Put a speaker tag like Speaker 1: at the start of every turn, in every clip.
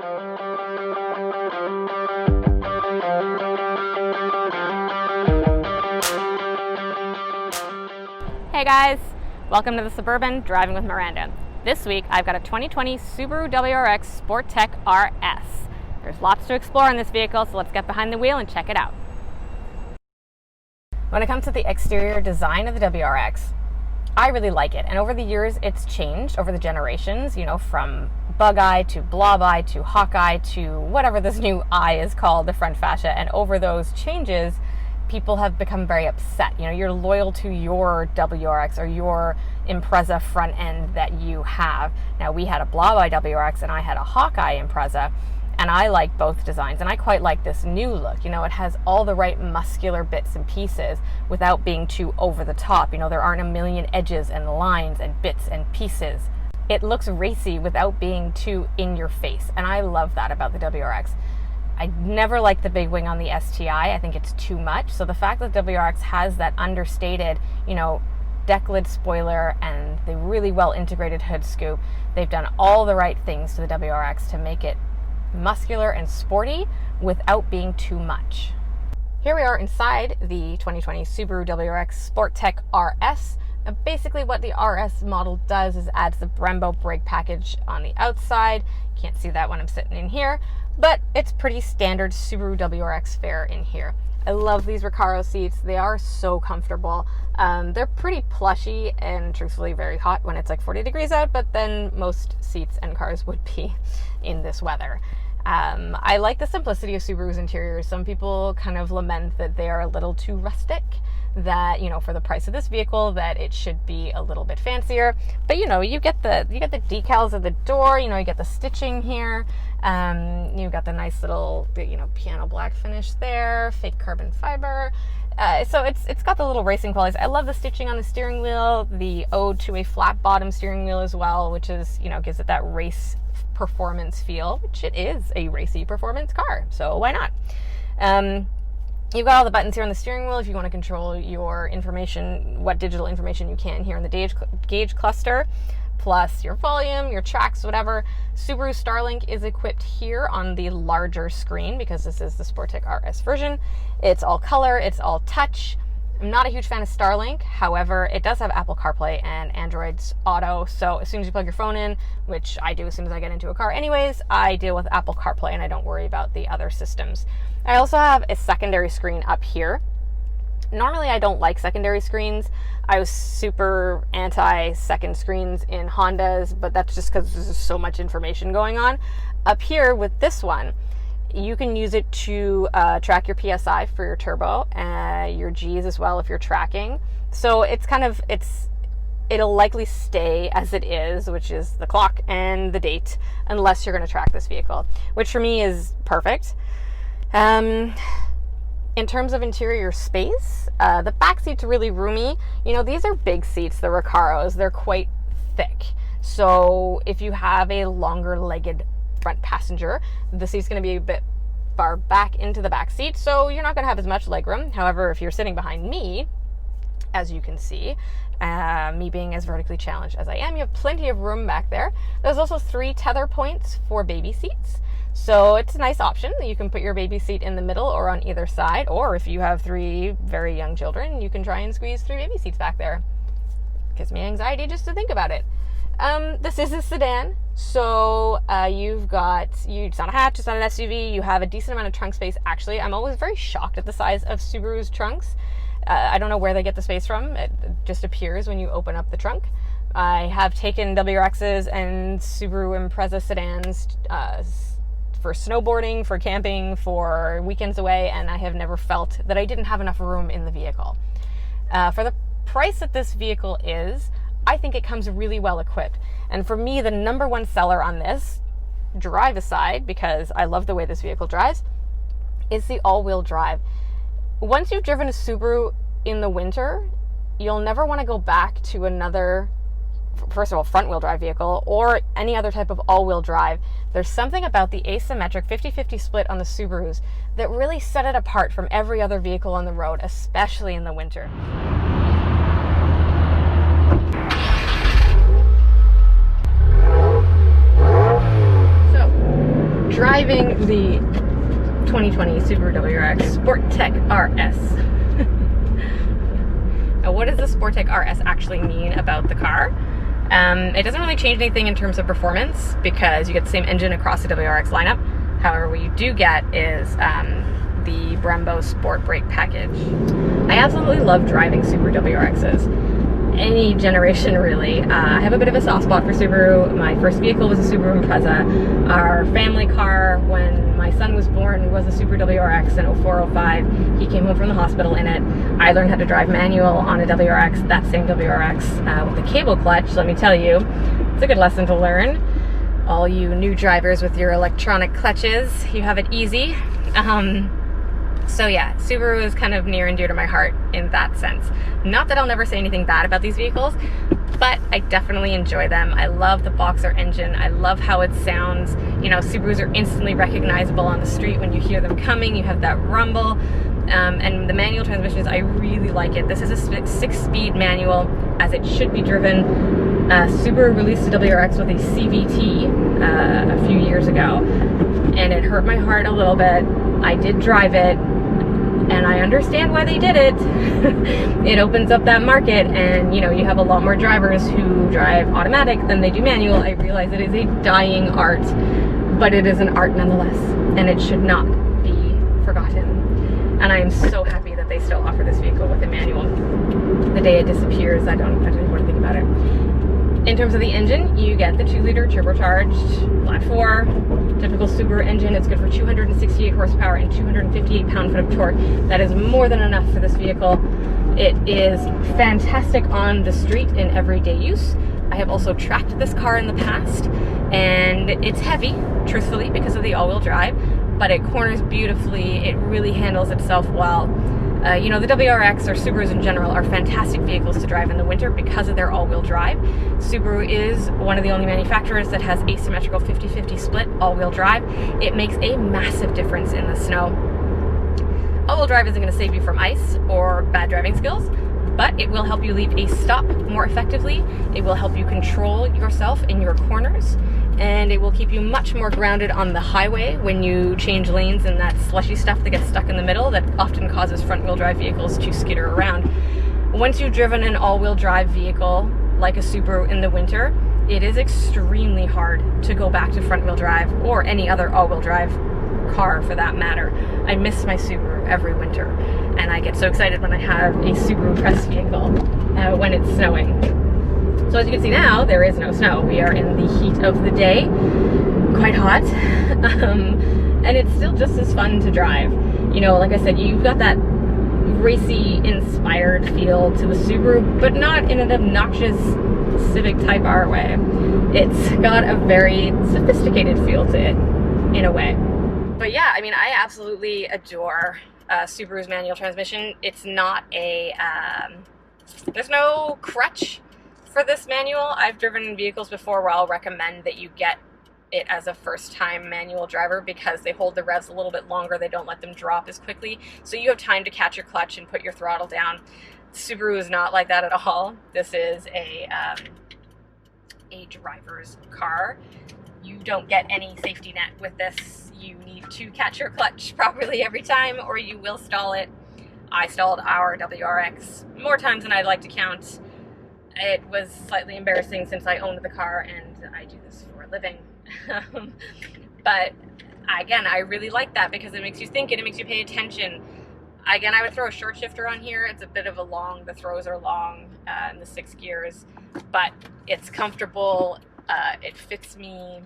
Speaker 1: Hey guys, welcome to the Suburban Driving with Miranda. This week I've got a 2020 Subaru WRX Sport Tech RS. There's lots to explore in this vehicle, so let's get behind the wheel and check it out. When it comes to the exterior design of the WRX, I really like it, and over the years it's changed over the generations, you know, from bug eye to blob eye to hawk eye to whatever this new eye is called, the front fascia, and over those changes people have become very upset. You know, you're loyal to your WRX or your Impreza front end that you have. Now, we had a blob eye WRX and I had a hawk eye Impreza, and I like both designs, and I quite like this new look. You know, it has all the right muscular bits and pieces without being too over the top. You know, there aren't a million edges and lines and bits and pieces. It looks racy without being too in your face, and I love that about the WRX. I never liked the big wing on the STI. I think it's too much. So the fact that WRX has that understated, you know, deck lid spoiler and the really well integrated hood scoop, they've done all the right things to the WRX to make it muscular and sporty without being too much. Here we are inside the 2020 Subaru WRX Sport Tech RS. Now, basically what the RS model does is adds the Brembo brake package on the outside. Can't see that when I'm sitting in here, but it's pretty standard Subaru WRX fare in here. I love these Recaro seats. They are so comfortable. They're pretty plushy and truthfully very hot when it's like 40 degrees out, but then most seats and cars would be in this weather. I like the simplicity of Subaru's interiors. Some people kind of lament that they are a little too rustic, that, you know, for the price of this vehicle, that it should be a little bit fancier. But you know, you get the decals at the door, you know, you get the stitching here, you got the nice little, you know, piano black finish there, fake carbon fiber. So it's got the little racing qualities. I love the stitching on the steering wheel, the ode to a flat bottom steering wheel as well, which is, you know, gives it that race performance feel, which it is a racy performance car, so why not? You've got all the buttons here on the steering wheel if you want to control your information, what digital information you can here in the gauge cluster, plus your volume, your tracks, whatever. Subaru Starlink is equipped here on the larger screen because this is the Sportec RS version. It's all color, it's all touch. I'm not a huge fan of Starlink, however, it does have Apple CarPlay and Android's Auto, so as soon as you plug your phone in, which I do as soon as I get into a car anyways, I deal with Apple CarPlay and I don't worry about the other systems. I also have a secondary screen up here. Normally I don't like secondary screens. I was super anti-second screens in Hondas, but that's just because there's so much information going on. Up here with this one, you can use it to track your PSI for your turbo, your G's as well if you're tracking. So it's kind of, it'll likely stay as it is, which is the clock and the date, unless you're going to track this vehicle, which for me is perfect. In terms of interior space, the back seat's really roomy. You know, these are big seats, the Recaros. They're quite thick. So if you have a longer legged front passenger, the seat's going to be a bit far back into the back seat, so you're not going to have as much legroom. However, if you're sitting behind me, as you can see, me being as vertically challenged as I am, you have plenty of room back there. There's also 3 tether points for baby seats, so it's a nice option. You can put your baby seat in the middle or on either side, or if you have 3 very young children, you can try and squeeze 3 baby seats back there. Gives me anxiety just to think about it. This is a sedan, so it's not a hatch, it's not an SUV, you have a decent amount of trunk space. Actually, I'm always very shocked at the size of Subaru's trunks. I don't know where they get the space from. It just appears when you open up the trunk. I have taken WRXs and Subaru Impreza sedans for snowboarding, for camping, for weekends away, and I have never felt that I didn't have enough room in the vehicle. For the price that this vehicle is, I think it comes really well equipped. And for me, the number one seller on this, drive aside, because I love the way this vehicle drives, is the all-wheel drive. Once you've driven a Subaru in the winter, you'll never want to go back to another, first of all, front-wheel drive vehicle or any other type of all-wheel drive. There's something about the asymmetric 50-50 split on the Subarus that really set it apart from every other vehicle on the road, especially in the winter. driving the 2020 Subaru WRX Sport Tech RS. Now, what does the Sport Tech RS actually mean about the car? It doesn't really change anything in terms of performance because you get the same engine across the WRX lineup. However, what you do get is the Brembo Sport Brake package. I absolutely love driving Subaru WRXs. Any generation, really. I have a bit of a soft spot for Subaru. My first vehicle was a Subaru Impreza. Our family car, when my son was born, was a Subaru WRX in 04-05. He came home from the hospital in it. I learned how to drive manual on a WRX, that same WRX, with a cable clutch. Let me tell you, it's a good lesson to learn. All you new drivers with your electronic clutches, you have it easy. So yeah, Subaru is kind of near and dear to my heart in that sense. Not that I'll never say anything bad about these vehicles, but I definitely enjoy them. I love the Boxer engine. I love how it sounds. You know, Subarus are instantly recognizable on the street when you hear them coming. You have that rumble. And the manual transmissions, I really like it. This is a 6-speed manual, as it should be driven. Subaru released a WRX with a CVT a few years ago, and it hurt my heart a little bit. I did drive it, and I understand why they did it. It opens up that market, and you know, you have a lot more drivers who drive automatic than they do manual. I realize it is a dying art, but it is an art nonetheless, and it should not be forgotten. And I am so happy that they still offer this vehicle with a manual. The day it disappears, I don't even want to think about it. In terms of the engine, you get the 2-liter turbocharged flat 4, typical Subaru engine. It's good for 268 horsepower and 258 pound-foot of torque. That is more than enough for this vehicle. It is fantastic on the street in everyday use. I have also tracked this car in the past, and it's heavy, truthfully, because of the all-wheel drive, but it corners beautifully. It really handles itself well. You know, the WRX, or Subarus in general, are fantastic vehicles to drive in the winter because of their all-wheel drive. Subaru is one of the only manufacturers that has asymmetrical 50-50 split all-wheel drive. It makes a massive difference in the snow. All-wheel drive isn't going to save you from ice or bad driving skills, but it will help you leave a stop more effectively. It will help you control yourself in your corners, and it will keep you much more grounded on the highway when you change lanes and that slushy stuff that gets stuck in the middle that often causes front-wheel drive vehicles to skitter around. Once you've driven an all-wheel drive vehicle like a Subaru in the winter, it is extremely hard to go back to front-wheel drive, or any other all-wheel drive car for that matter. I miss my Subaru every winter, and I get so excited when I have a Subaru press vehicle when it's snowing. So as you can see now, there is no snow. We are in the heat of the day, quite hot, and it's still just as fun to drive. You know, like I said, you've got that racy, inspired feel to the Subaru, but not in an obnoxious Civic Type R way. It's got a very sophisticated feel to it, in a way. But yeah, I mean, I absolutely adore Subaru's manual transmission. It's not a, there's no crutch for this manual. I've driven in vehicles before where I'll recommend that you get it as a first-time manual driver because they hold the revs a little bit longer. They don't let them drop as quickly, so you have time to catch your clutch and put your throttle down. Subaru is not like that at all. This is a driver's car. You don't get any safety net with this. You need to catch your clutch properly every time, or you will stall it. I stalled our WRX more times than I'd like to count. It was slightly embarrassing since I owned the car and I do this for a living. But again, I really like that because it makes you think and it makes you pay attention. Again, I would throw a short shifter on here. It's a bit of a long, the throws are long in the 6 gears, but it's comfortable. It fits me.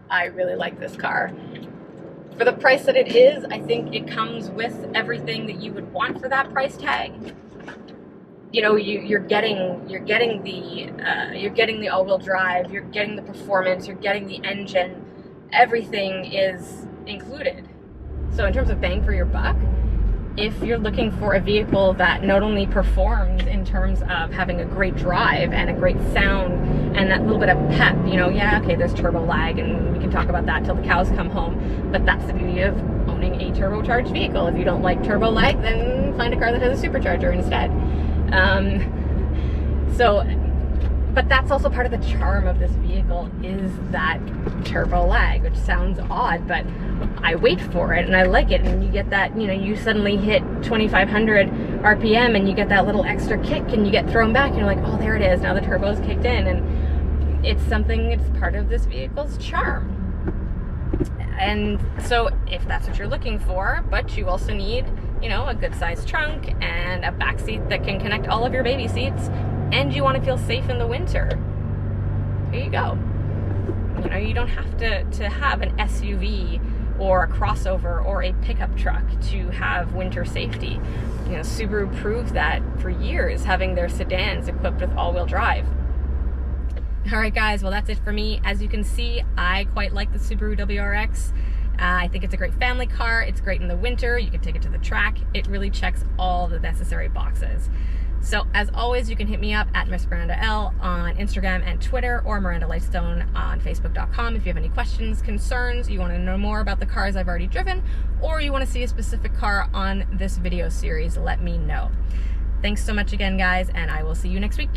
Speaker 1: I really like this car. For the price that it is, I think it comes with everything that you would want for that price tag. You know, you're getting the all-wheel drive, you're getting the performance, you're getting the engine. Everything is included. So in terms of bang for your buck, if you're looking for a vehicle that not only performs in terms of having a great drive and a great sound and that little bit of pep, you know, yeah, okay, there's turbo lag and we can talk about that till the cows come home, but that's the beauty of owning a turbocharged vehicle. If you don't like turbo lag, then find a car that has a supercharger instead. So But that's also part of the charm of this vehicle, is that turbo lag, which sounds odd, but I wait for it and I like it. And you get that, you know, you suddenly hit 2,500 RPM and you get that little extra kick and you get thrown back and you're like, oh, there it is, now the turbo's kicked in. And it's something, it's part of this vehicle's charm. And so if that's what you're looking for, but you also need, you know, a good sized trunk and a back seat that can connect all of your baby seats, and you want to feel safe in the winter, here you go. You know, you don't have to have an SUV or a crossover or a pickup truck to have winter safety. You know, Subaru proved that for years, having their sedans equipped with all-wheel drive. All right, guys, well, that's it for me. As you can see, I quite like the Subaru WRX. I think it's a great family car. It's great in the winter. You can take it to the track. It really checks all the necessary boxes. So as always, you can hit me up at Miss Miranda L on Instagram and Twitter, or Miranda Lightstone on Facebook.com if you have any questions, concerns, you want to know more about the cars I've already driven, or you want to see a specific car on this video series, let me know. Thanks so much again, guys, and I will see you next week.